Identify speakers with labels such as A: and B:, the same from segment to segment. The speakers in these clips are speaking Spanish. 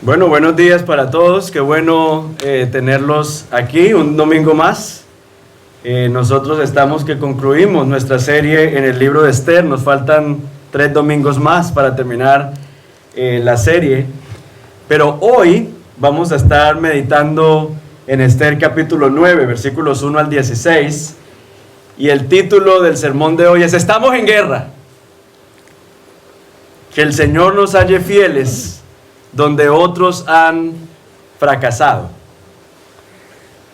A: Bueno, buenos días para todos. Qué bueno tenerlos aquí un domingo más. Nosotros estamos que concluimos nuestra serie en el libro de Esther. Nos faltan 3 domingos más para terminar la serie. Pero hoy vamos a estar meditando en Esther capítulo 9, versículos 1 al 16. Y el título del sermón de hoy es Estamos en guerra. Que el Señor nos halle fieles donde otros han fracasado.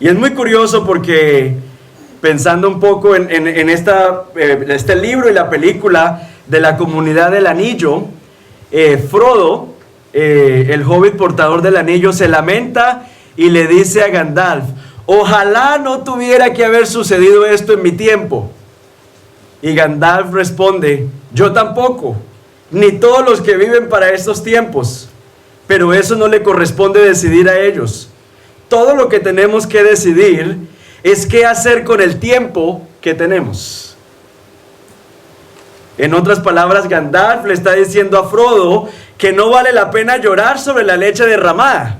A: Y es muy curioso porque pensando un poco en este libro y la película de la comunidad del anillo, Frodo, el hobbit portador del anillo, se lamenta y le dice a Gandalf: ojalá no tuviera que haber sucedido esto en mi tiempo. Y Gandalf responde: yo tampoco, ni todos los que viven para estos tiempos. Pero eso no le corresponde decidir a ellos. Todo lo que tenemos que decidir es qué hacer con el tiempo que tenemos. En otras palabras, Gandalf le está diciendo a Frodo que no vale la pena llorar sobre la leche derramada.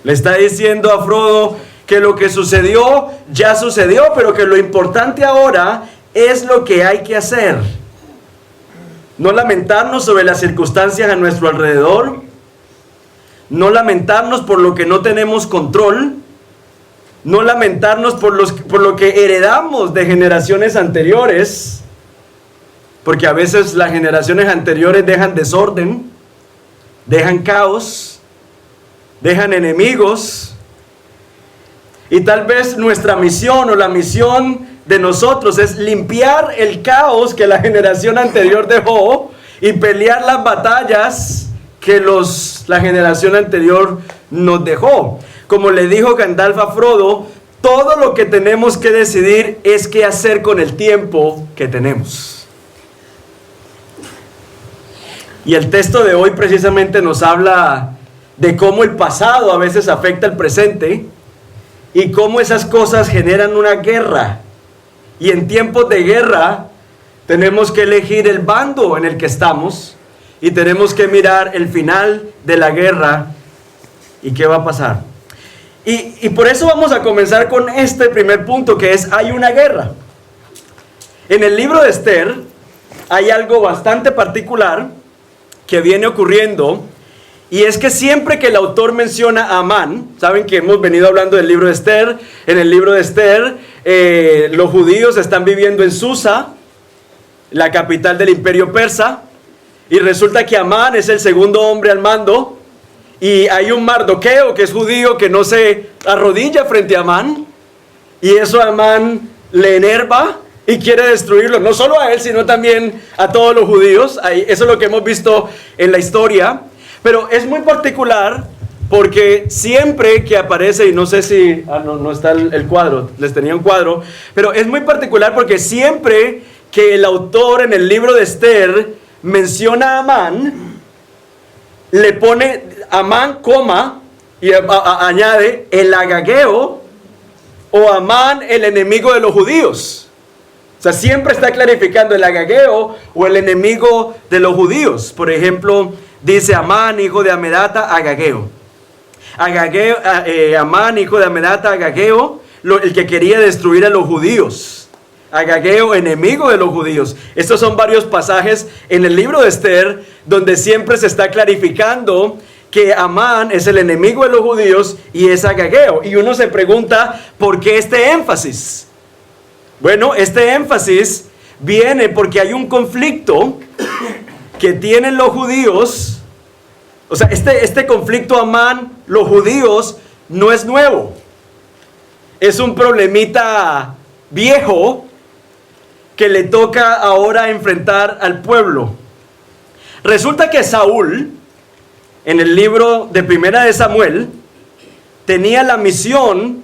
A: Le está diciendo a Frodo que lo que sucedió ya sucedió, pero que lo importante ahora es lo que hay que hacer. No lamentarnos sobre las circunstancias a nuestro alrededor, no lamentarnos por lo que no tenemos control, no lamentarnos por lo que heredamos de generaciones anteriores, porque a veces las generaciones anteriores dejan desorden, dejan caos, dejan enemigos, y tal vez nuestra misión o la misión de nosotros es limpiar el caos que la generación anterior dejó y pelear las batallas que la generación anterior nos dejó. Como le dijo Gandalf a Frodo, todo lo que tenemos que decidir es qué hacer con el tiempo que tenemos. Y el texto de hoy precisamente nos habla de cómo el pasado a veces afecta el presente y cómo esas cosas generan una guerra. Y en tiempos de guerra tenemos que elegir el bando en el que estamos y tenemos que mirar el final de la guerra y qué va a pasar. Y por eso vamos a comenzar con este primer punto, que es: hay una guerra. En el libro de Esther hay algo bastante particular que viene ocurriendo, y es que siempre que el autor menciona a Amán, saben que hemos venido hablando del libro de Esther. En el libro de Esther, los judíos están viviendo en Susa, la capital del imperio persa, y resulta que Amán es el segundo hombre al mando, y hay un Mardoqueo que es judío que no se arrodilla frente a Amán, y eso a Amán le enerva y quiere destruirlo, no solo a él, sino también a todos los judíos. Eso es lo que hemos visto en la historia. Pero es muy particular porque siempre que aparece, y no sé si no está el cuadro, les tenía un cuadro, pero es muy particular porque siempre que el autor en el libro de Esther menciona a Amán, le pone Amán, coma, y añade el Agageo, o Amán, el enemigo de los judíos. O sea, siempre está clarificando el Agageo o el enemigo de los judíos. Por ejemplo, dice Amán, hijo de Amedata, Agageo. Amán, hijo de Amedata, Agageo, el que quería destruir a los judíos. Agageo, enemigo de los judíos. Estos son varios pasajes en el libro de Esther donde siempre se está clarificando que Amán es el enemigo de los judíos y es Agageo. Y uno se pregunta, ¿por qué este énfasis? Bueno, este énfasis viene porque hay un conflicto que tienen los judíos. O sea, este conflicto Amán, los judíos, no es nuevo. Es un problemita viejo que le toca ahora enfrentar al pueblo. Resulta que Saúl, en el libro de Primera de Samuel, tenía la misión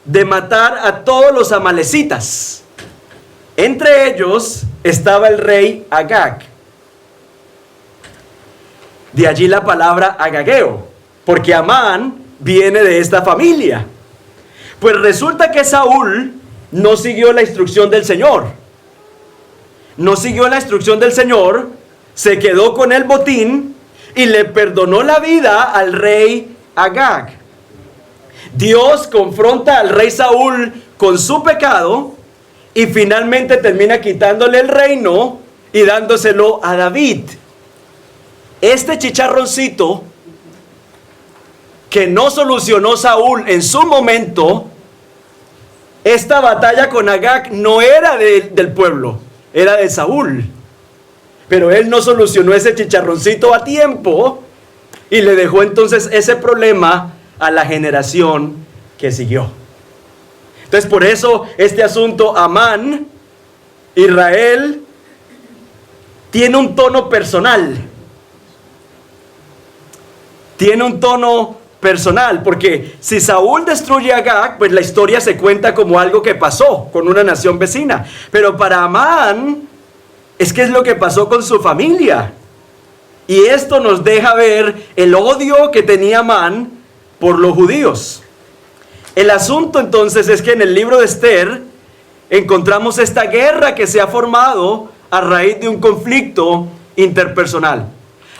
A: de matar a todos los amalecitas. Entre ellos estaba el rey Agag. De allí la palabra Agageo, porque Amán viene de esta familia. Pues resulta que Saúl no siguió la instrucción del Señor. No siguió la instrucción del Señor, se quedó con el botín y le perdonó la vida al rey Agag. Dios confronta al rey Saúl con su pecado y finalmente termina quitándole el reino y dándoselo a David. Este chicharroncito que no solucionó Saúl en su momento, esta batalla con Agag no era del pueblo, era de Saúl. Pero él no solucionó ese chicharroncito a tiempo y le dejó entonces ese problema a la generación que siguió. Entonces por eso este asunto, Amán, Israel, tiene un tono personal. Tiene un tono personal, porque si Saúl destruye a Agag, pues la historia se cuenta como algo que pasó con una nación vecina. Pero para Amán, es que es lo que pasó con su familia. Y esto nos deja ver el odio que tenía Amán por los judíos. El asunto entonces es que en el libro de Esther encontramos esta guerra que se ha formado a raíz de un conflicto interpersonal.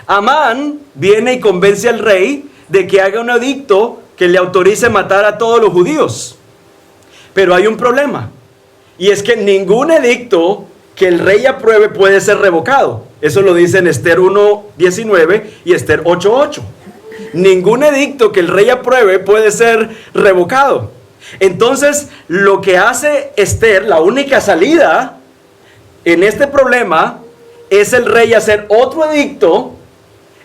A: Amán viene y convence al rey de que haga un edicto que le autorice matar a todos los judíos. Pero hay un problema, y es que ningún edicto que el rey apruebe puede ser revocado. Eso lo dice en Esther 1:19 y Esther 8:8. Ningún edicto que el rey apruebe puede ser revocado. Entonces, lo que hace Esther, la única salida en este problema, es el rey hacer otro edicto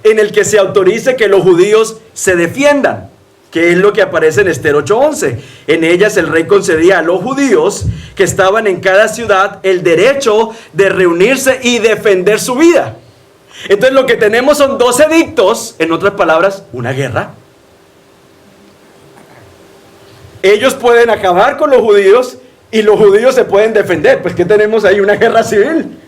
A: en el que se autorice que los judíos se defiendan, que es lo que aparece en Esther 8:11. En ellas el rey concedía a los judíos que estaban en cada ciudad el derecho de reunirse y defender su vida. Entonces lo que tenemos son dos edictos, en otras palabras, una guerra. Ellos pueden acabar con los judíos y los judíos se pueden defender. Pues ¿qué tenemos ahí? Una guerra civil.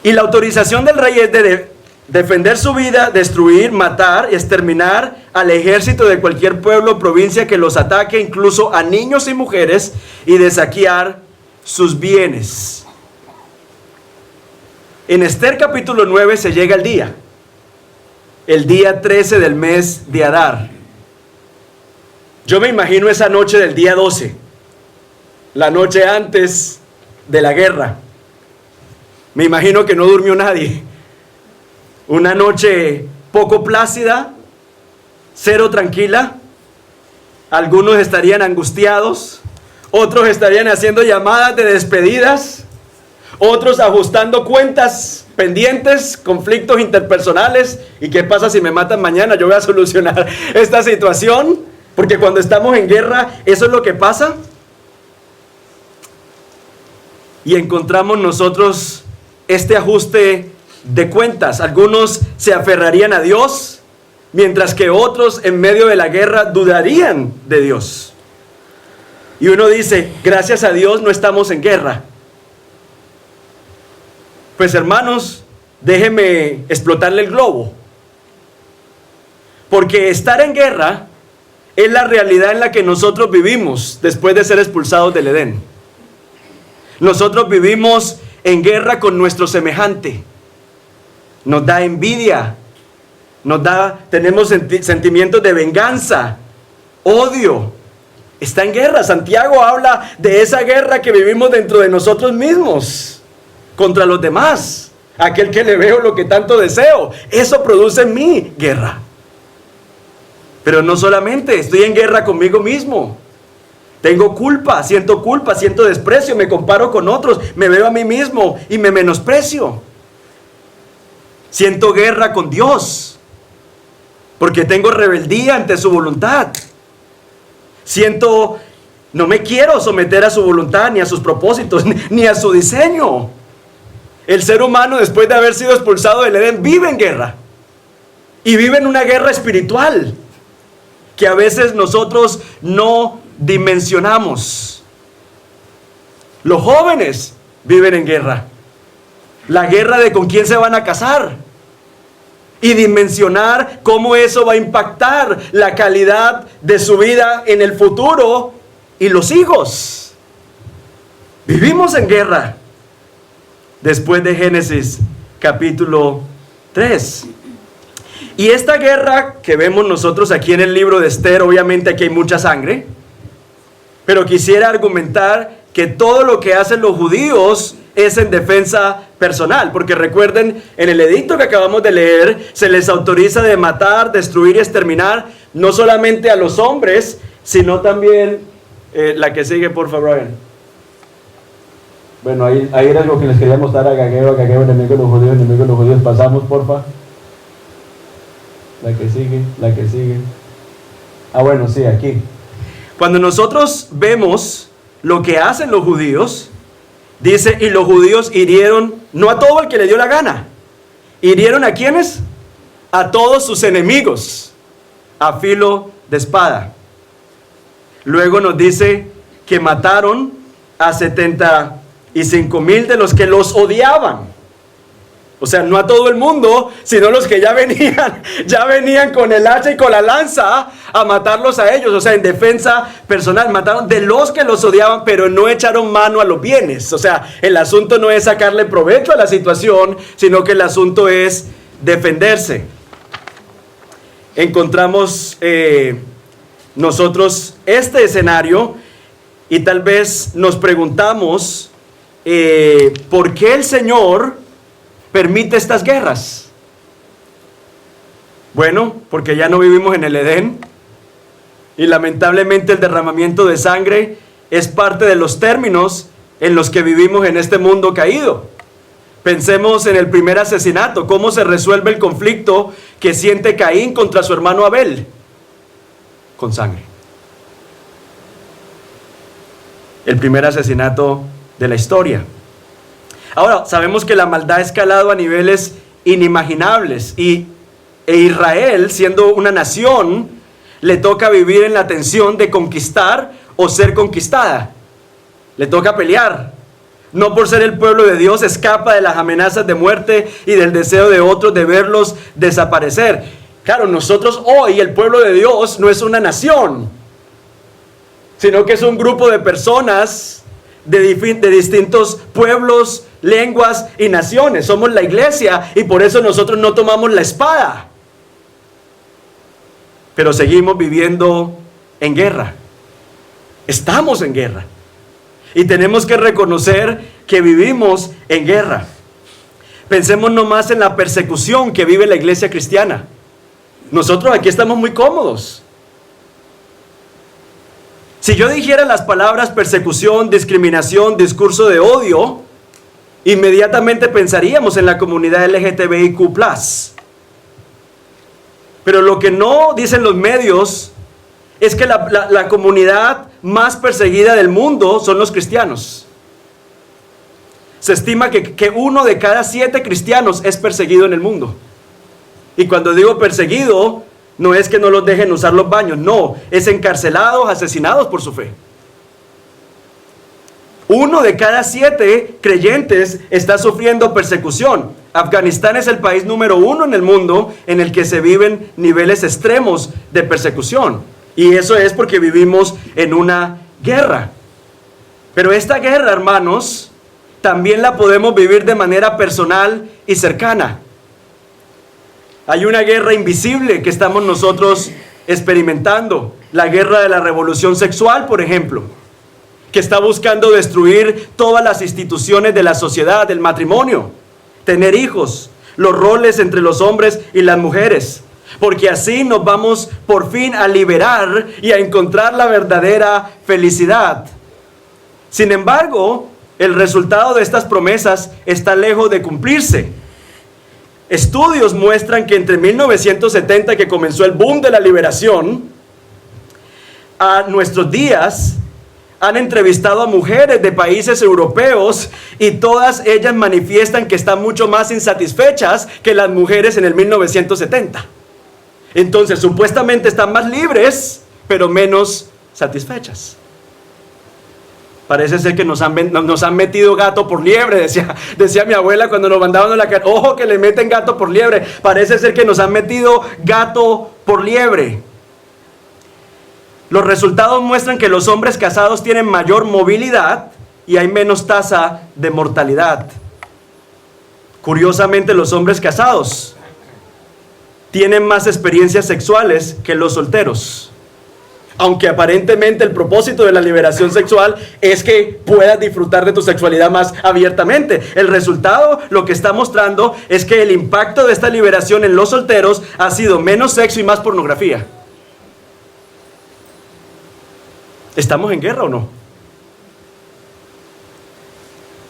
A: Y la autorización del rey es de defender su vida, destruir, matar, exterminar al ejército de cualquier pueblo o provincia que los ataque, incluso a niños y mujeres, y de saquear sus bienes. En Esther capítulo 9 se llega el día 13 del mes de Adar. Yo me imagino esa noche del día 12, la noche antes de la guerra. Me imagino que no durmió nadie. Una noche poco plácida, cero tranquila. Algunos estarían angustiados, otros estarían haciendo llamadas de despedidas, otros ajustando cuentas pendientes, conflictos interpersonales. ¿Y qué pasa si me matan mañana? Yo voy a solucionar esta situación, porque cuando estamos en guerra, eso es lo que pasa. Y encontramos nosotros este ajuste de cuentas. Algunos se aferrarían a Dios, mientras que otros en medio de la guerra dudarían de Dios. Y uno dice, gracias a Dios no estamos en guerra. Pues hermanos, déjenme explotarle el globo. Porque estar en guerra es la realidad en la que nosotros vivimos después de ser expulsados del Edén. Nosotros vivimos en guerra con nuestro semejante. Nos da envidia, tenemos sentimientos de venganza, odio. Está en guerra. Santiago habla de esa guerra que vivimos dentro de nosotros mismos, contra los demás. Aquel que le veo lo que tanto deseo, eso produce en mí guerra. Pero no solamente, estoy en guerra conmigo mismo. Tengo culpa, siento desprecio, me comparo con otros, me veo a mí mismo y me menosprecio. Siento guerra con Dios, porque tengo rebeldía ante su voluntad. No me quiero someter a su voluntad, ni a sus propósitos, ni a su diseño. El ser humano, después de haber sido expulsado del Edén, vive en guerra. Y vive en una guerra espiritual, que a veces nosotros no dimensionamos. Los jóvenes viven en guerra. La guerra de con quién se van a casar. Y dimensionar cómo eso va a impactar la calidad de su vida en el futuro y los hijos. Vivimos en guerra. Después de Génesis capítulo 3. Y esta guerra que vemos nosotros aquí en el libro de Esther, obviamente aquí hay mucha sangre, pero quisiera argumentar que todo lo que hacen los judíos es en defensa personal, porque recuerden, en el edicto que acabamos de leer, se les autoriza de matar, destruir y exterminar, no solamente a los hombres, sino también, la que sigue, por favor, Brian. Bueno, ahí era lo que les quería mostrar a Agageo, enemigo de los judíos, pasamos, porfa. La que sigue. Ah, bueno, sí, aquí. Cuando nosotros vemos lo que hacen los judíos, dice, y los judíos hirieron, no a todo el que le dio la gana, hirieron ¿a quiénes? A todos sus enemigos, a filo de espada. Luego nos dice que mataron a 75,000 de los que los odiaban. O sea, no a todo el mundo, sino los que ya venían con el hacha y con la lanza a matarlos a ellos. O sea, en defensa personal, mataron de los que los odiaban, pero no echaron mano a los bienes. O sea, el asunto no es sacarle provecho a la situación, sino que el asunto es defenderse. Encontramos nosotros este escenario y tal vez nos preguntamos ¿por qué el Señor permite estas guerras? Bueno, porque ya no vivimos en el Edén y lamentablemente el derramamiento de sangre es parte de los términos en los que vivimos en este mundo caído. Pensemos en el primer asesinato, cómo se resuelve el conflicto que siente Caín contra su hermano Abel, con sangre. El primer asesinato de la historia. Ahora, sabemos que la maldad ha escalado a niveles inimaginables e Israel, siendo una nación, le toca vivir en la tensión de conquistar o ser conquistada. Le toca pelear. No por ser el pueblo de Dios escapa de las amenazas de muerte y del deseo de otros de verlos desaparecer. Claro, nosotros hoy, el pueblo de Dios, no es una nación, sino que es un grupo de personas de distintos pueblos, lenguas y naciones. Somos la iglesia y por eso nosotros no tomamos la espada. Pero seguimos viviendo en guerra. Estamos en guerra. Y tenemos que reconocer que vivimos en guerra. Pensemos nomás en la persecución que vive la iglesia cristiana. Nosotros aquí estamos muy cómodos. Si yo dijera las palabras persecución, discriminación, discurso de odio, inmediatamente pensaríamos en la comunidad LGTBIQ+. Pero lo que no dicen los medios es que la comunidad más perseguida del mundo son los cristianos. Se estima que 1 de cada 7 cristianos es perseguido en el mundo. Y cuando digo perseguido, no es que no los dejen usar los baños, no, es encarcelados, asesinados por su fe. 1 de cada 7 creyentes está sufriendo persecución. Afganistán es el país número 1 en el mundo en el que se viven niveles extremos de persecución. Y eso es porque vivimos en una guerra. Pero esta guerra, hermanos, también la podemos vivir de manera personal y cercana. Hay una guerra invisible que estamos nosotros experimentando. La guerra de la revolución sexual, por ejemplo, que está buscando destruir todas las instituciones de la sociedad, del matrimonio, tener hijos, los roles entre los hombres y las mujeres, porque así nos vamos por fin a liberar y a encontrar la verdadera felicidad. Sin embargo, el resultado de estas promesas está lejos de cumplirse. Estudios muestran que entre 1970, que comenzó el boom de la liberación, a nuestros días, han entrevistado a mujeres de países europeos y todas ellas manifiestan que están mucho más insatisfechas que las mujeres en el 1970. Entonces, supuestamente están más libres, pero menos satisfechas. Parece ser que nos han metido gato por liebre, decía mi abuela cuando nos mandaban a la casa. Ojo que le meten gato por liebre. Parece ser que nos han metido gato por liebre. Los resultados muestran que los hombres casados tienen mayor movilidad y hay menos tasa de mortalidad. Curiosamente, los hombres casados tienen más experiencias sexuales que los solteros. Aunque aparentemente el propósito de la liberación sexual es que puedas disfrutar de tu sexualidad más abiertamente. El resultado, lo que está mostrando, es que el impacto de esta liberación en los solteros ha sido menos sexo y más pornografía. ¿Estamos en guerra o no?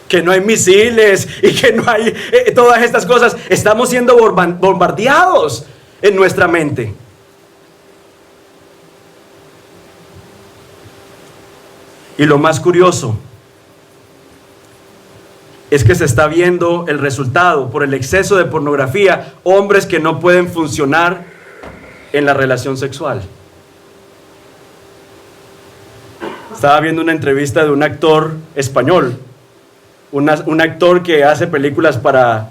A: Que no hay misiles y que no hay todas estas cosas. Estamos siendo bombardeados en nuestra mente. Y lo más curioso es que se está viendo el resultado por el exceso de pornografía, hombres que no pueden funcionar en la relación sexual. Estaba viendo una entrevista de un actor español, un actor que hace películas para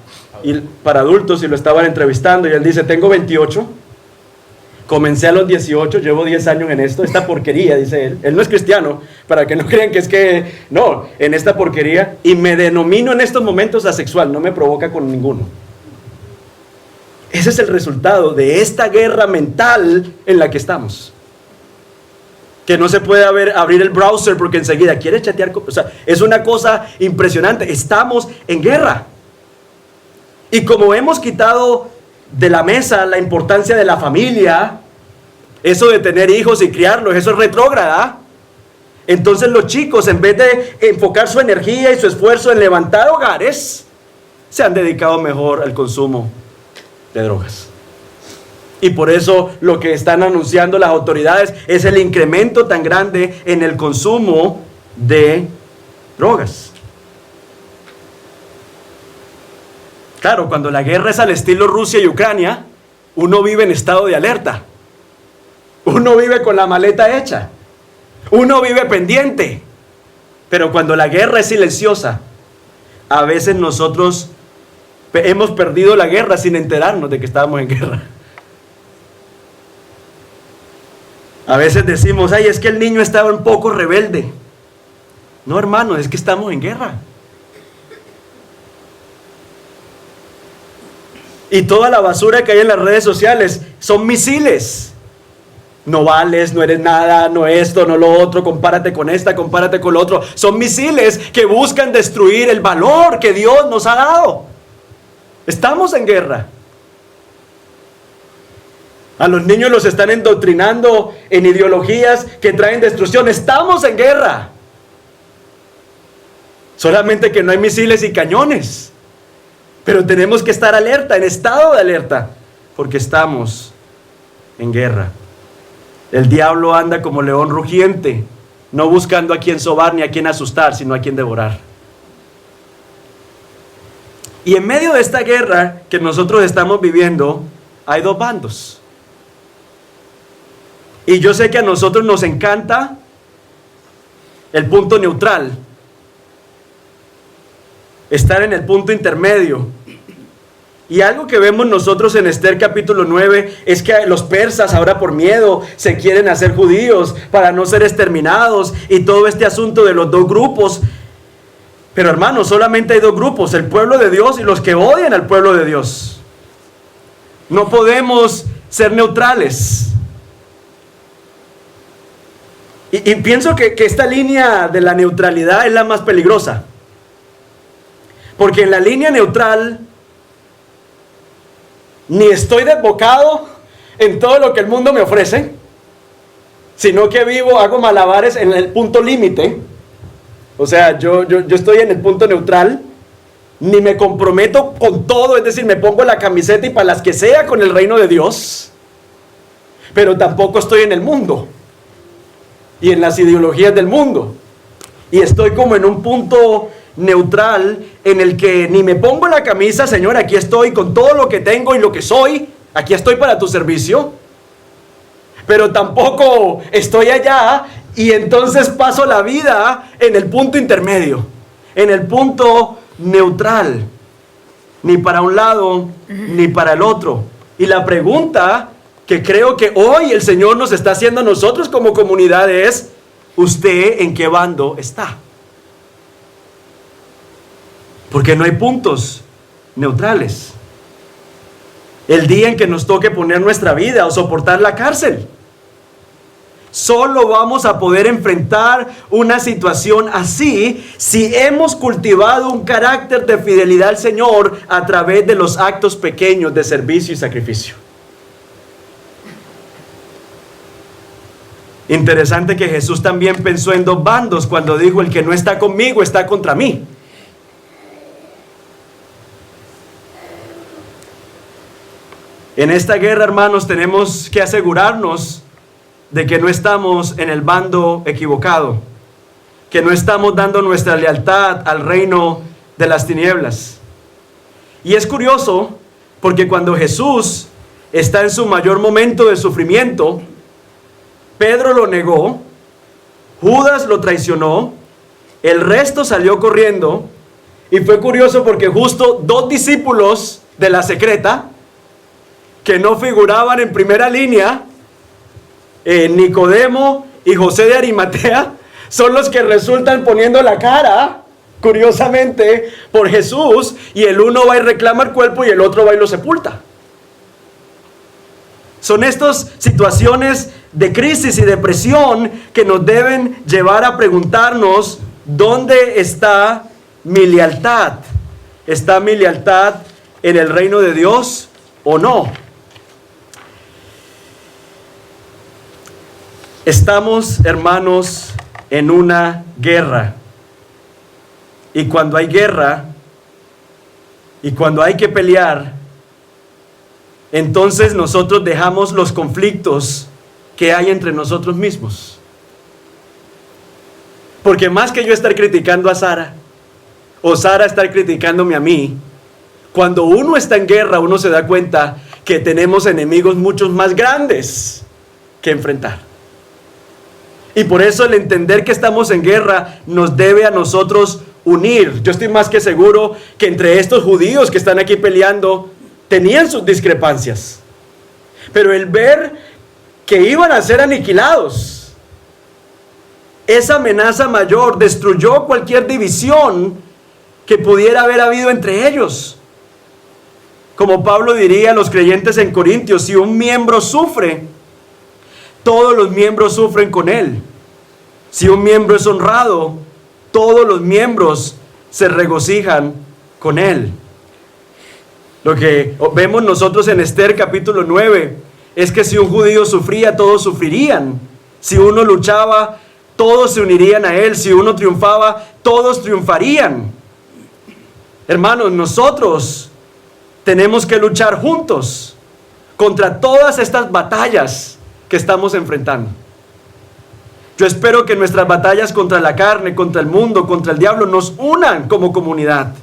A: adultos, y lo estaban entrevistando y él dice: tengo 28. Comencé a los 18, llevo 10 años en esto, esta porquería, dice él. Él no es cristiano, para que no crean no, en esta porquería, y me denomino en estos momentos asexual, no me provoca con ninguno. Ese es el resultado de esta guerra mental en la que estamos. Que no se puede abrir el browser porque enseguida quiere chatear. O sea, es una cosa impresionante. Estamos en guerra. Y como hemos quitado de la mesa la importancia de la familia, eso de tener hijos y criarlos, eso es retrógrada. Entonces los chicos, en vez de enfocar su energía y su esfuerzo en levantar hogares, se han dedicado mejor al consumo de drogas. Y por eso lo que están anunciando las autoridades es el incremento tan grande en el consumo de drogas. Claro, cuando la guerra es al estilo Rusia y Ucrania, uno vive en estado de alerta. Uno vive con la maleta hecha. Uno vive pendiente. Pero cuando la guerra es silenciosa, a veces nosotros hemos perdido la guerra sin enterarnos de que estábamos en guerra. A veces decimos: ay, es que el niño estaba un poco rebelde. No, hermano, es que estamos en guerra. Y toda la basura que hay en las redes sociales son misiles. No vales, no eres nada, no esto, no lo otro, compárate con esta, compárate con lo otro. Son misiles que buscan destruir el valor que Dios nos ha dado. Estamos en guerra. A los niños los están endoctrinando en ideologías que traen destrucción. Estamos en guerra. Solamente que no hay misiles y cañones. Pero tenemos que estar alerta, en estado de alerta, porque estamos en guerra. El diablo anda como león rugiente, no buscando a quien sobar ni a quien asustar, sino a quien devorar. Y en medio de esta guerra que nosotros estamos viviendo, hay dos bandos. Y yo sé que a nosotros nos encanta el punto neutral, estar en el punto intermedio. Y algo que vemos nosotros en Esther capítulo 9 es que los persas ahora por miedo se quieren hacer judíos para no ser exterminados, y todo este asunto de los dos grupos. Pero hermanos, solamente hay dos grupos: el pueblo de Dios y los que odian al pueblo de Dios. No podemos ser neutrales. Y pienso que esta línea de la neutralidad es la más peligrosa. Porque en la línea neutral ni estoy desbocado en todo lo que el mundo me ofrece, sino que hago malabares en el punto límite. O sea, yo estoy en el punto neutral, ni me comprometo con todo, es decir, me pongo la camiseta y para las que sea con el reino de Dios, pero tampoco estoy en el mundo y en las ideologías del mundo. Y estoy como en un punto neutral en el que ni me pongo la camisa: Señor, aquí estoy con todo lo que tengo y lo que soy, aquí estoy para tu servicio. Pero tampoco estoy allá, y entonces paso la vida en el punto intermedio, en el punto neutral, ni para un lado ni para el otro. Y la pregunta que creo que hoy el Señor nos está haciendo a nosotros como comunidad es: ¿usted en qué bando está? Porque no hay puntos neutrales. El día en que nos toque poner nuestra vida o soportar la cárcel. Solo vamos a poder enfrentar una situación así si hemos cultivado un carácter de fidelidad al Señor a través de los actos pequeños de servicio y sacrificio. Interesante que Jesús también pensó en dos bandos cuando dijo: el que no está conmigo está contra mí. En esta guerra, hermanos, tenemos que asegurarnos de que no estamos en el bando equivocado, que no estamos dando nuestra lealtad al reino de las tinieblas. Y es curioso porque cuando Jesús está en su mayor momento de sufrimiento, Pedro lo negó, Judas lo traicionó, el resto salió corriendo, y fue curioso porque justo dos discípulos de la secreta, que no figuraban en primera línea, Nicodemo y José de Arimatea, son los que resultan poniendo la cara, curiosamente, por Jesús, y el uno va y reclama el cuerpo y el otro va y lo sepulta. Son estas situaciones de crisis y depresión que nos deben llevar a preguntarnos: ¿dónde está mi lealtad? ¿Está mi lealtad en el reino de Dios o no? Estamos, hermanos, en una guerra. Y cuando hay guerra, y cuando hay que pelear, entonces nosotros dejamos los conflictos que hay entre nosotros mismos. Porque más que yo estar criticando a Sara, o Sara estar criticándome a mí, cuando uno está en guerra, uno se da cuenta que tenemos enemigos muchos más grandes que enfrentar. Y por eso el entender que estamos en guerra nos debe a nosotros unir. Yo estoy más que seguro que entre estos judíos que están aquí peleando tenían sus discrepancias. Pero el ver que iban a ser aniquilados, esa amenaza mayor destruyó cualquier división que pudiera haber habido entre ellos. Como Pablo diría a los creyentes en Corintios: si un miembro sufre, todos los miembros sufren con él. Si un miembro es honrado, todos los miembros se regocijan con él. Lo que vemos nosotros en Esther capítulo 9 es que si un judío sufría, todos sufrirían. Si uno luchaba, todos se unirían a él. Si uno triunfaba, todos triunfarían. Hermanos, nosotros tenemos que luchar juntos contra todas estas batallas que estamos enfrentando. Yo espero que nuestras batallas contra la carne, contra el mundo, contra el diablo nos unan como comunidad.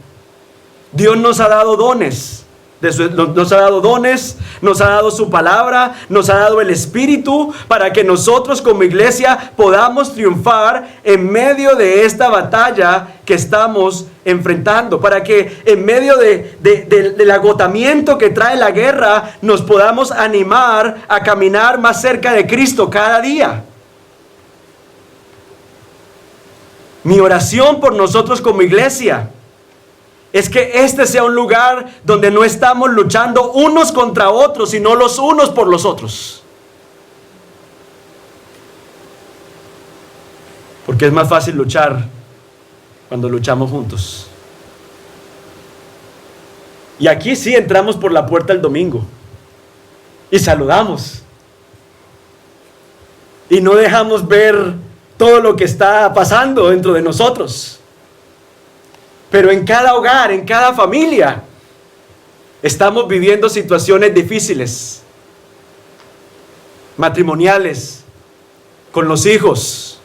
A: Dios nos ha dado dones. Nos ha dado dones, nos ha dado su palabra, nos ha dado el Espíritu para que nosotros como iglesia podamos triunfar en medio de esta batalla que estamos enfrentando, para que en medio del agotamiento que trae la guerra nos podamos animar a caminar más cerca de Cristo cada día. Mi oración por nosotros como iglesia es que este sea un lugar donde no estamos luchando unos contra otros, sino los unos por los otros. Porque es más fácil luchar cuando luchamos juntos. Y aquí sí entramos por la puerta el domingo y saludamos. Y no dejamos ver todo lo que está pasando dentro de nosotros. Pero en cada hogar, en cada familia, estamos viviendo situaciones difíciles, matrimoniales, con los hijos.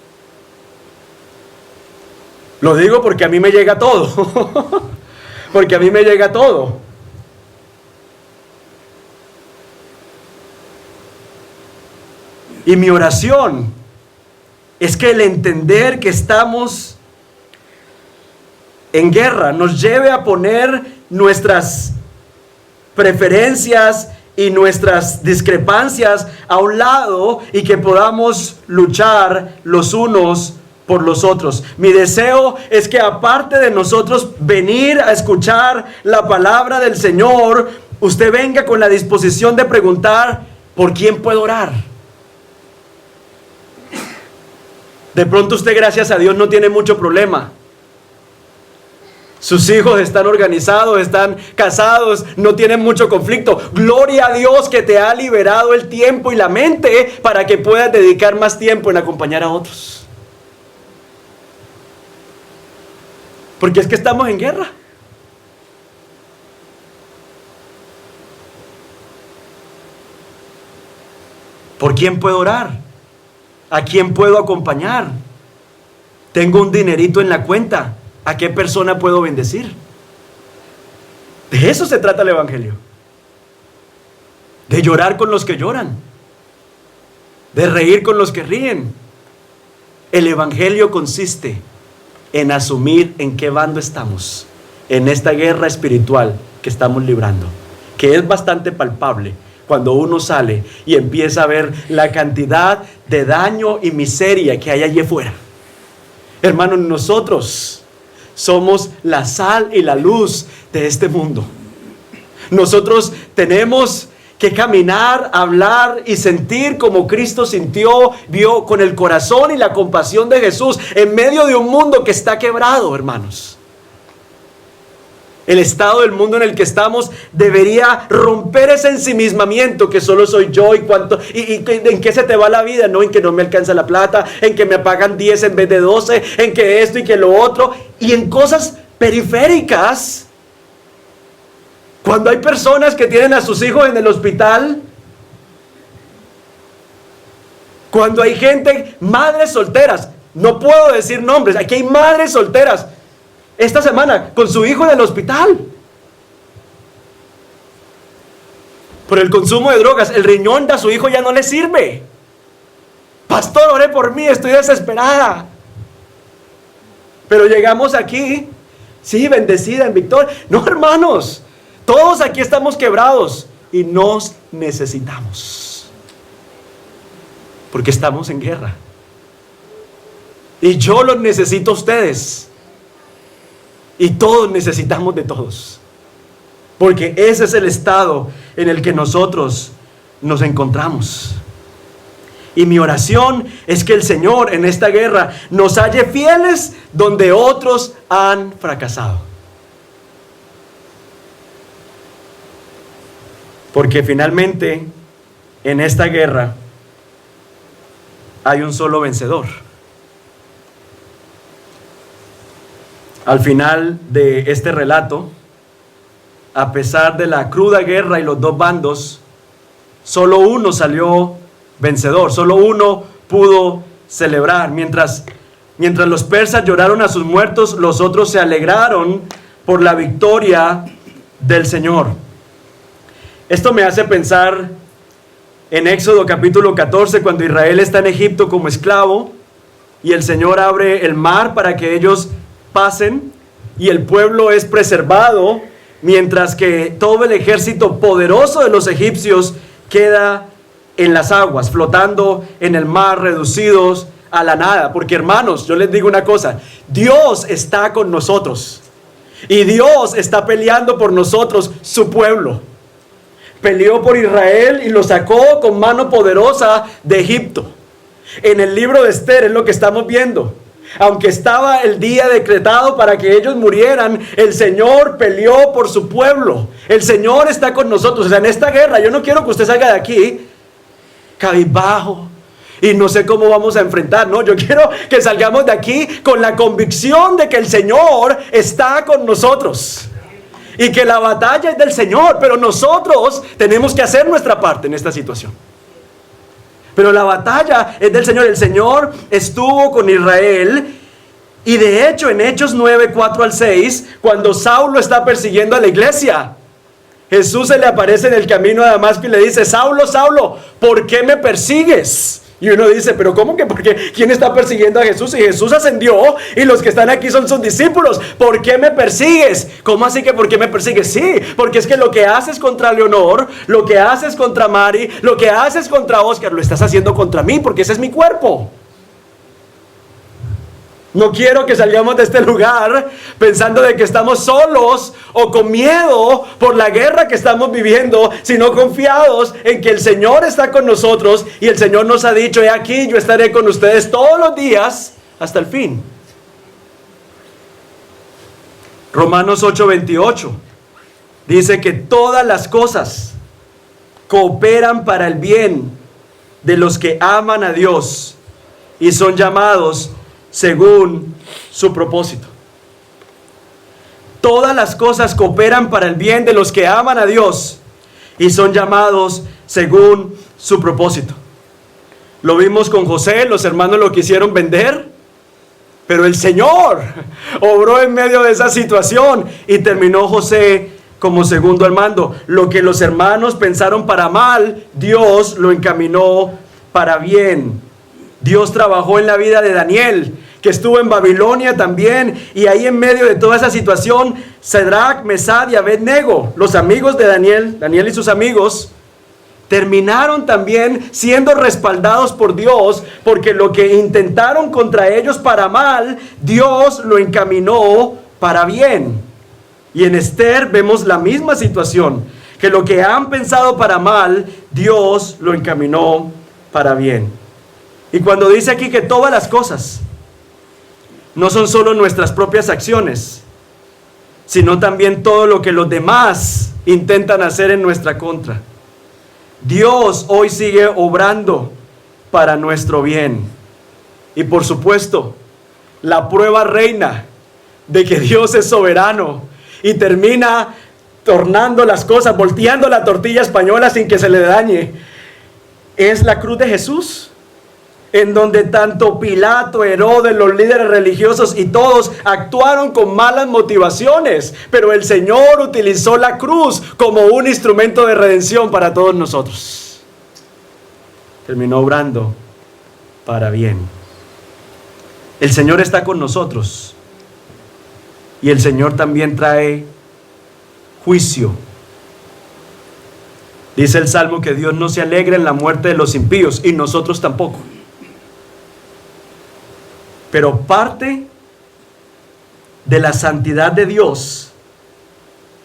A: Lo digo porque a mí me llega todo. Porque a mí me llega todo. Y mi oración es que el entender que estamos en guerra nos lleve a poner nuestras preferencias y nuestras discrepancias a un lado y que podamos luchar los unos por los otros. Mi deseo es que aparte de nosotros venir a escuchar la palabra del Señor, usted venga con la disposición de preguntar, ¿por quién puedo orar? De pronto usted, gracias a Dios, no tiene mucho problema. Sus hijos están organizados, están casados, no tienen mucho conflicto. Gloria a Dios que te ha liberado el tiempo y la mente para que puedas dedicar más tiempo en acompañar a otros. Porque es que estamos en guerra. ¿Por quién puedo orar? ¿A quién puedo acompañar? Tengo un dinerito en la cuenta. ¿A qué persona puedo bendecir? De eso se trata el Evangelio. De llorar con los que lloran. De reír con los que ríen. El Evangelio consiste en asumir en qué bando estamos en esta guerra espiritual que estamos librando, que es bastante palpable cuando uno sale y empieza a ver la cantidad de daño y miseria que hay allí afuera. Hermanos, nosotros somos la sal y la luz de este mundo. Nosotros tenemos que caminar, hablar y sentir como Cristo sintió, vio con el corazón y la compasión de Jesús en medio de un mundo que está quebrado, hermanos. El estado del mundo en el que estamos debería romper ese ensimismamiento que solo soy yo y en qué se te va la vida, no en que no me alcanza la plata, en que me pagan 10 en vez de 12, en que esto y que lo otro, y en cosas periféricas. Cuando hay personas que tienen a sus hijos en el hospital, cuando hay gente, madres solteras, no puedo decir nombres, aquí hay madres solteras, esta semana con su hijo en el hospital por el consumo de drogas. El riñón de su hijo ya no le sirve. Pastor, ore por mí, estoy desesperada. Pero llegamos aquí, sí, bendecida en victoria. No, hermanos, todos aquí estamos quebrados y nos necesitamos, porque estamos en guerra. Y yo los necesito a ustedes. Y todos necesitamos de todos. Porque ese es el estado en el que nosotros nos encontramos. Y mi oración es que el Señor en esta guerra nos halle fieles donde otros han fracasado. Porque finalmente en esta guerra hay un solo vencedor. Al final de este relato, a pesar de la cruda guerra y los dos bandos, solo uno salió vencedor, solo uno pudo celebrar. Mientras los persas lloraron a sus muertos, los otros se alegraron por la victoria del Señor. Esto me hace pensar en Éxodo capítulo 14, cuando Israel está en Egipto como esclavo y el Señor abre el mar para que ellos pasen y el pueblo es preservado, mientras que todo el ejército poderoso de los egipcios queda en las aguas, flotando en el mar, reducidos a la nada. Porque, hermanos, yo les digo una cosa: Dios está con nosotros y Dios está peleando por nosotros, su pueblo. Peleó por Israel y lo sacó con mano poderosa de Egipto. En el libro de Esther es lo que estamos viendo. Aunque estaba el día decretado para que ellos murieran, el Señor peleó por su pueblo. El Señor está con nosotros. O sea, en esta guerra yo no quiero que usted salga de aquí cabizbajo y no sé cómo vamos a enfrentar. No, yo quiero que salgamos de aquí con la convicción de que el Señor está con nosotros y que la batalla es del Señor, pero nosotros tenemos que hacer nuestra parte en esta situación. Pero la batalla es del Señor. El Señor estuvo con Israel. Y de hecho en Hechos 9, 4 al 6, cuando Saulo está persiguiendo a la iglesia, Jesús se le aparece en el camino a Damasco y le dice: Saulo, Saulo, ¿por qué me persigues? Y uno dice: pero ¿cómo que por qué? ¿Quién está persiguiendo a Jesús? Y Jesús ascendió y los que están aquí son sus discípulos. ¿Por qué me persigues? ¿Cómo así que por qué me persigues? Sí, porque es que lo que haces contra Leonor, lo que haces contra Mari, lo que haces contra Oscar, lo estás haciendo contra mí, porque ese es mi cuerpo. No quiero que salgamos de este lugar pensando de que estamos solos o con miedo por la guerra que estamos viviendo, sino confiados en que el Señor está con nosotros y el Señor nos ha dicho: he aquí, yo estaré con ustedes todos los días hasta el fin. Romanos 8:28 dice que todas las cosas cooperan para el bien de los que aman a Dios y son llamados según su propósito. Todas las cosas cooperan para el bien de los que aman a Dios y son llamados según su propósito. Lo vimos con José, los hermanos lo quisieron vender, pero el Señor obró en medio de esa situación y terminó José como segundo al mando. Lo que los hermanos pensaron para mal, Dios lo encaminó para bien. Dios trabajó en la vida de Daniel, que estuvo en Babilonia también, y ahí en medio de toda esa situación, Sadrach, Mesach y Abednego, los amigos de Daniel y sus amigos, terminaron también siendo respaldados por Dios, porque lo que intentaron contra ellos para mal, Dios lo encaminó para bien. Y en Esther vemos la misma situación, que lo que han pensado para mal, Dios lo encaminó para bien. Y cuando dice aquí que todas las cosas no son solo nuestras propias acciones, sino también todo lo que los demás intentan hacer en nuestra contra. Dios hoy sigue obrando para nuestro bien. Y por supuesto, la prueba reina de que Dios es soberano y termina tornando las cosas, volteando la tortilla española sin que se le dañe, es la cruz de Jesús, en donde tanto Pilato, Herodes, los líderes religiosos y todos actuaron con malas motivaciones, pero el Señor utilizó la cruz como un instrumento de redención para todos nosotros. Terminó obrando para bien. El Señor está con nosotros y el Señor también trae juicio. Dice el Salmo que Dios no se alegra en la muerte de los impíos, y nosotros tampoco. Pero parte de la santidad de Dios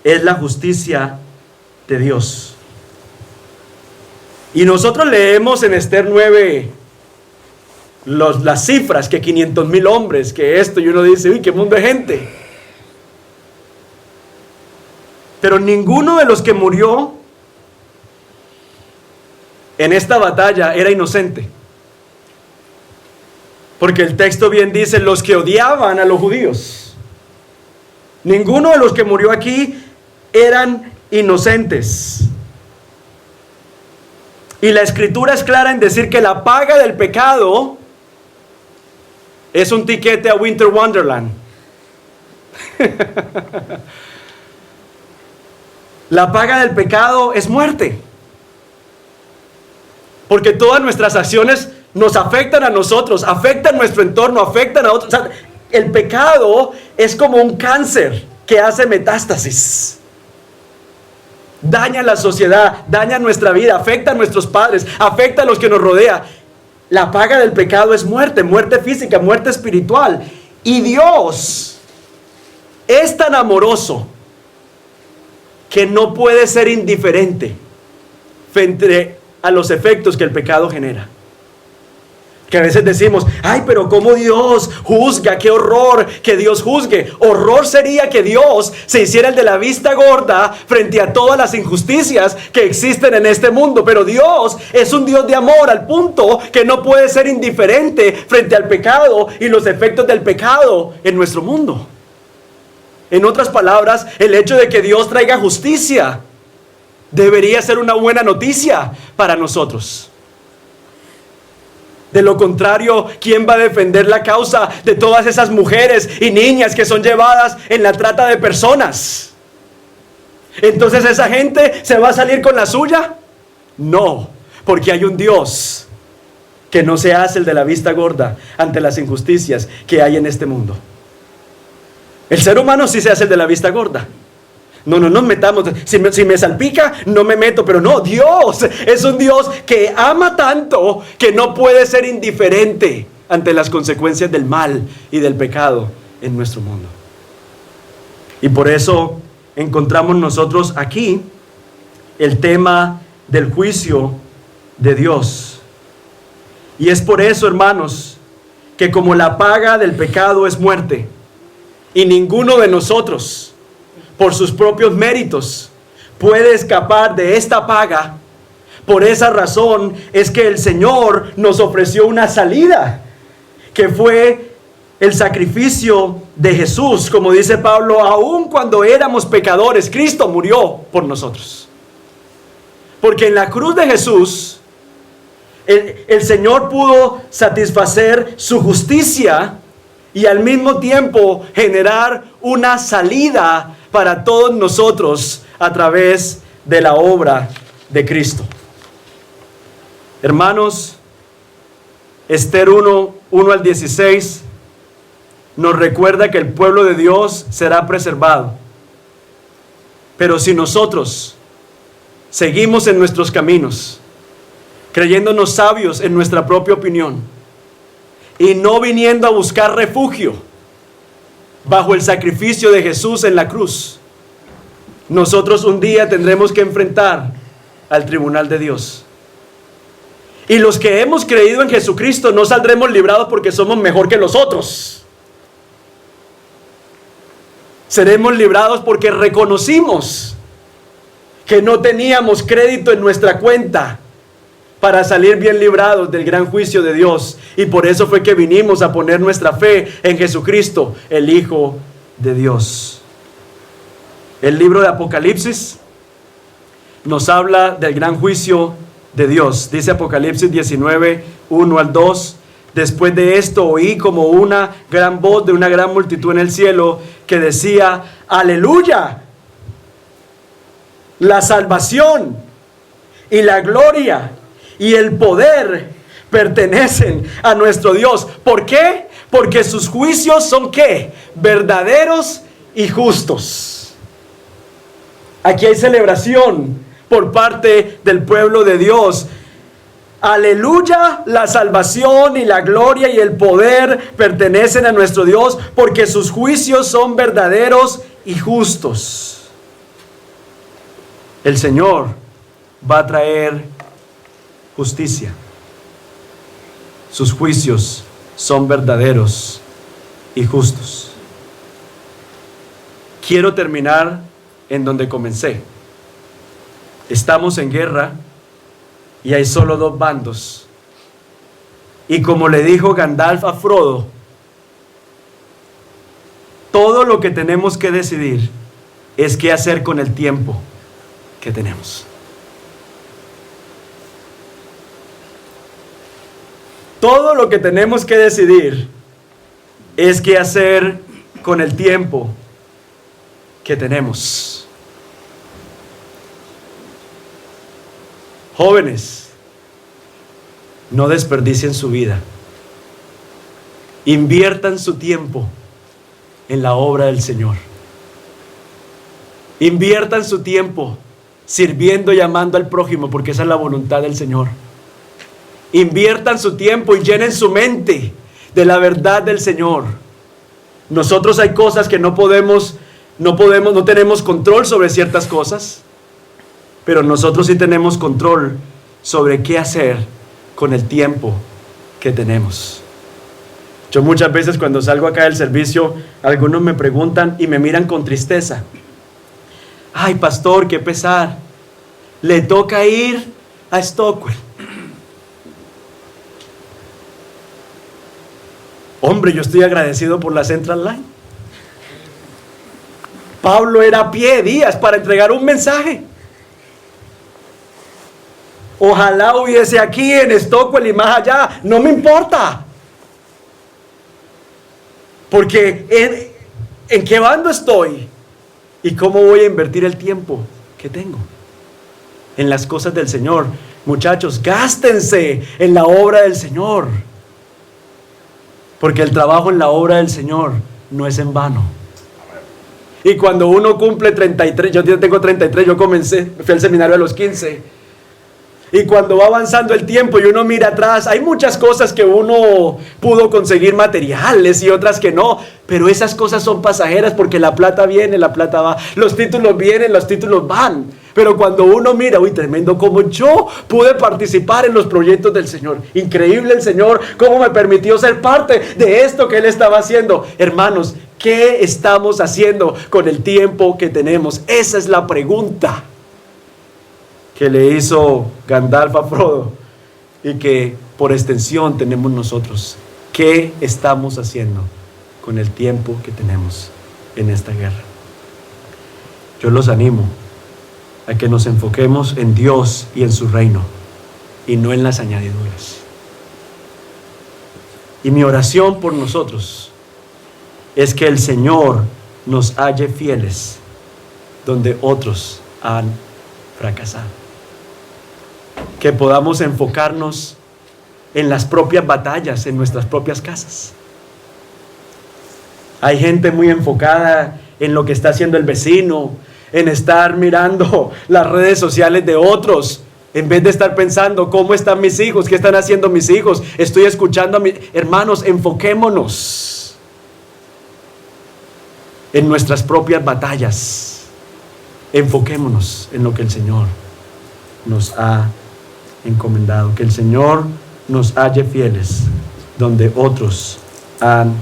A: es la justicia de Dios. Y nosotros leemos en Esther 9 las cifras, que 500,000 hombres, que esto, y uno dice: uy, qué mundo de gente. Pero ninguno de los que murió en esta batalla era inocente. Porque el texto bien dice: los que odiaban a los judíos. Ninguno de los que murió aquí eran inocentes. Y la escritura es clara en decir que la paga del pecado es un tiquete a Winter Wonderland. La paga del pecado es muerte. Porque todas nuestras acciones nos afectan a nosotros, afectan nuestro entorno, afectan a otros. O sea, el pecado es como un cáncer que hace metástasis. Daña la sociedad, daña nuestra vida, afecta a nuestros padres, afecta a los que nos rodean. La paga del pecado es muerte, muerte física, muerte espiritual. Y Dios es tan amoroso que no puede ser indiferente frente a los efectos que el pecado genera. Que a veces decimos: ay, pero ¿cómo Dios juzga? ¡Qué horror que Dios juzgue! Horror sería que Dios se hiciera el de la vista gorda frente a todas las injusticias que existen en este mundo. Pero Dios es un Dios de amor, al punto que no puede ser indiferente frente al pecado y los efectos del pecado en nuestro mundo. En otras palabras, el hecho de que Dios traiga justicia debería ser una buena noticia para nosotros. De lo contrario, ¿quién va a defender la causa de todas esas mujeres y niñas que son llevadas en la trata de personas? Entonces, ¿esa gente se va a salir con la suya? No, porque hay un Dios que no se hace el de la vista gorda ante las injusticias que hay en este mundo. El ser humano sí se hace el de la vista gorda. No nos metamos. Si me salpica, no me meto. Pero no, Dios es un Dios que ama tanto que no puede ser indiferente ante las consecuencias del mal y del pecado en nuestro mundo. Y por eso encontramos nosotros aquí el tema del juicio de Dios. Y es por eso, hermanos, que como la paga del pecado es muerte, y ninguno de nosotros, por sus propios méritos, puede escapar de esta paga, por esa razón es que el Señor nos ofreció una salida, que fue el sacrificio de Jesús. Como dice Pablo, aun cuando éramos pecadores, Cristo murió por nosotros. Porque en la cruz de Jesús, el Señor pudo satisfacer su justicia y al mismo tiempo generar una salida para todos nosotros a través de la obra de Cristo. Hermanos, Esther 1 al 16 nos recuerda que el pueblo de Dios será preservado. Pero si nosotros seguimos en nuestros caminos, creyéndonos sabios en nuestra propia opinión y no viniendo a buscar refugio bajo el sacrificio de Jesús en la cruz, nosotros un día tendremos que enfrentar al tribunal de Dios. Y los que hemos creído en Jesucristo no saldremos librados porque somos mejor que los otros. Seremos librados porque reconocimos que no teníamos crédito en nuestra cuenta para salir bien librados del gran juicio de Dios. Y por eso fue que vinimos a poner nuestra fe en Jesucristo, el Hijo de Dios. El libro de Apocalipsis nos habla del gran juicio de Dios. Dice Apocalipsis 19, 1 al 2. Después de esto oí como una gran voz de una gran multitud en el cielo que decía: aleluya, la salvación y la gloria y el poder pertenecen a nuestro Dios. ¿Por qué? Porque sus juicios son ¿qué? Verdaderos y justos. Aquí hay celebración por parte del pueblo de Dios. Aleluya, la salvación y la gloria y el poder pertenecen a nuestro Dios, porque sus juicios son verdaderos y justos. El Señor va a traer justicia. Sus juicios son verdaderos y justos. Quiero terminar en donde comencé. Estamos en guerra y hay solo dos bandos. Y como le dijo Gandalf a Frodo, todo lo que tenemos que decidir es qué hacer con el tiempo que tenemos. Todo lo que tenemos que decidir es qué hacer con el tiempo que tenemos. Jóvenes, no desperdicien su vida. Inviertan su tiempo en la obra del Señor. Inviertan su tiempo sirviendo y amando al prójimo, porque esa es la voluntad del Señor. Inviertan su tiempo y llenen su mente de la verdad del Señor. Nosotros hay cosas que no tenemos control sobre ciertas cosas, pero nosotros sí tenemos control sobre qué hacer con el tiempo que tenemos. Yo muchas veces cuando salgo acá del servicio, algunos me preguntan y me miran con tristeza. Ay, pastor, qué pesar. Le toca ir a Stockwell. Hombre, yo estoy agradecido por la Central Line. Pablo era a pie días para entregar un mensaje. Ojalá hubiese aquí en Stockwell y más allá. No me importa. Porque ¿en qué bando estoy? ¿Y cómo voy a invertir el tiempo que tengo en las cosas del Señor? Muchachos, gástense en la obra del Señor. Porque el trabajo en la obra del Señor no es en vano. Y cuando uno cumple 33, yo tengo 33, yo fui al seminario a los 15. Y cuando va avanzando el tiempo y uno mira atrás, hay muchas cosas que uno pudo conseguir materiales y otras que no, pero esas cosas son pasajeras porque la plata viene, la plata va, los títulos vienen, los títulos van. Pero cuando uno mira, uy, tremendo como yo pude participar en los proyectos del Señor. Increíble el Señor, cómo me permitió ser parte de esto que Él estaba haciendo. Hermanos, ¿qué estamos haciendo con el tiempo que tenemos? Esa es la pregunta que le hizo Gandalf a Frodo y que por extensión tenemos nosotros. ¿Qué estamos haciendo con el tiempo que tenemos en esta guerra? Yo los animo a que nos enfoquemos en Dios y en su reino y no en las añadiduras. Y mi oración por nosotros es que el Señor nos halle fieles donde otros han fracasado. Que podamos enfocarnos en las propias batallas, en nuestras propias casas. Hay gente muy enfocada en lo que está haciendo el vecino, en estar mirando las redes sociales de otros, en vez de estar pensando cómo están mis hijos, qué están haciendo mis hijos, estoy escuchando a mis hermanos. Enfoquémonos en nuestras propias batallas, enfoquémonos en lo que el Señor nos ha encomendado, que el Señor nos halle fieles donde otros han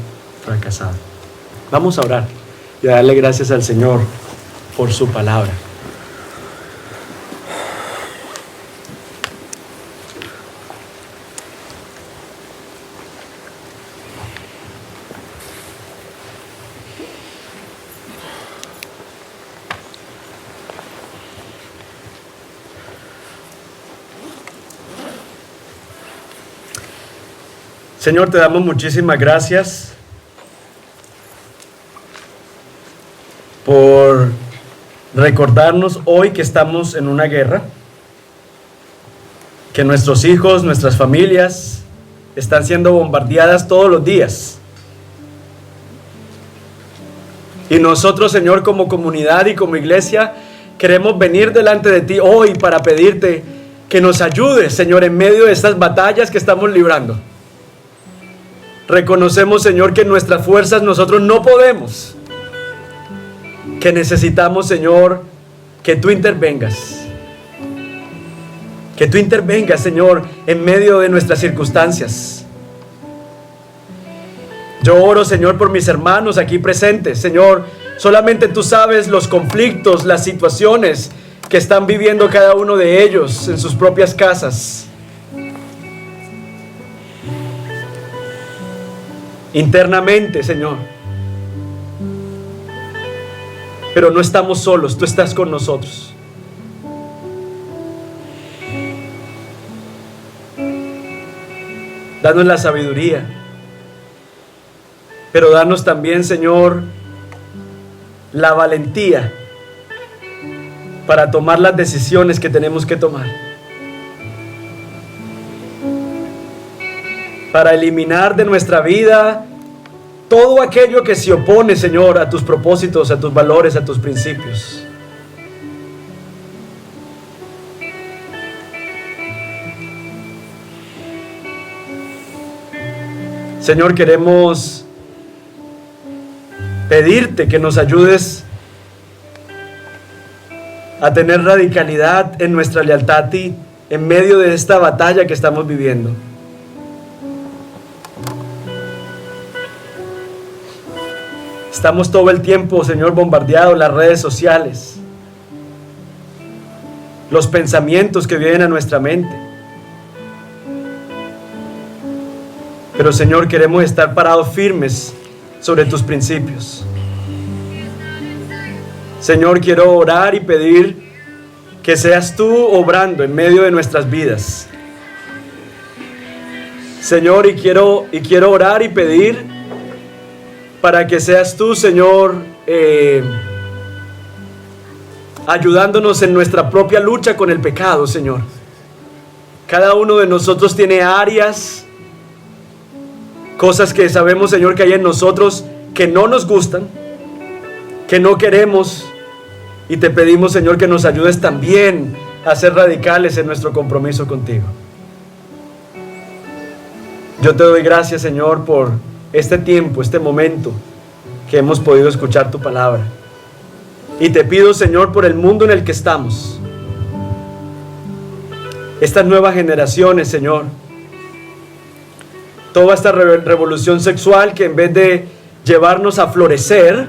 A: fracasado. Vamos a orar y a darle gracias al Señor por su palabra. Señor, te damos muchísimas gracias por recordarnos hoy que estamos en una guerra, que nuestros hijos, nuestras familias están siendo bombardeadas todos los días. Y nosotros, Señor, como comunidad y como iglesia, queremos venir delante de ti hoy para pedirte que nos ayudes, Señor, en medio de estas batallas que estamos librando. Reconocemos, Señor, que en nuestras fuerzas nosotros no podemos, que necesitamos, Señor, que tú intervengas. Que tú intervengas, Señor, en medio de nuestras circunstancias. Yo oro, Señor, por mis hermanos aquí presentes. Señor, solamente tú sabes los conflictos, las situaciones que están viviendo cada uno de ellos en sus propias casas. Internamente, Señor. Pero no estamos solos, tú estás con nosotros. Danos la sabiduría, pero danos también, Señor, la valentía para tomar las decisiones que tenemos que tomar, para eliminar de nuestra vida todo aquello que se opone, Señor, a tus propósitos, a tus valores, a tus principios. Señor, queremos pedirte que nos ayudes a tener radicalidad en nuestra lealtad a ti en medio de esta batalla que estamos viviendo. Estamos todo el tiempo, Señor, bombardeados las redes sociales, los pensamientos que vienen a nuestra mente. Pero, Señor, queremos estar parados firmes sobre tus principios. Señor, quiero orar y pedir que seas tú obrando en medio de nuestras vidas. Señor, y quiero orar y pedir para que seas tú, Señor, ayudándonos en nuestra propia lucha con el pecado, Señor. Cada uno de nosotros tiene áreas, cosas que sabemos, Señor, que hay en nosotros que no nos gustan, que no queremos, y te pedimos, Señor, que nos ayudes también a ser radicales en nuestro compromiso contigo. Yo te doy gracias, Señor, por este tiempo, este momento que hemos podido escuchar tu palabra. Y te pido, Señor, por el mundo en el que estamos, estas nuevas generaciones, Señor, toda esta revolución sexual que en vez de llevarnos a florecer,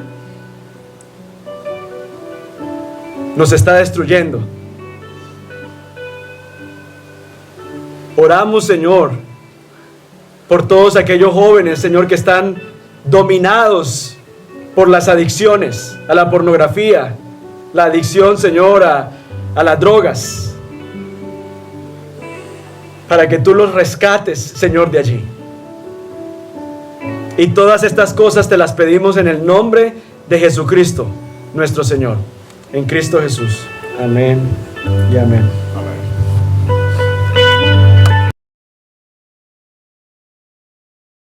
A: nos está destruyendo. Oramos, Señor, por todos aquellos jóvenes, Señor, que están dominados por las adicciones, a la pornografía, la adicción, Señor, a las drogas, para que tú los rescates, Señor, de allí. Y todas estas cosas te las pedimos en el nombre de Jesucristo, nuestro Señor, en Cristo Jesús. Amén y amén.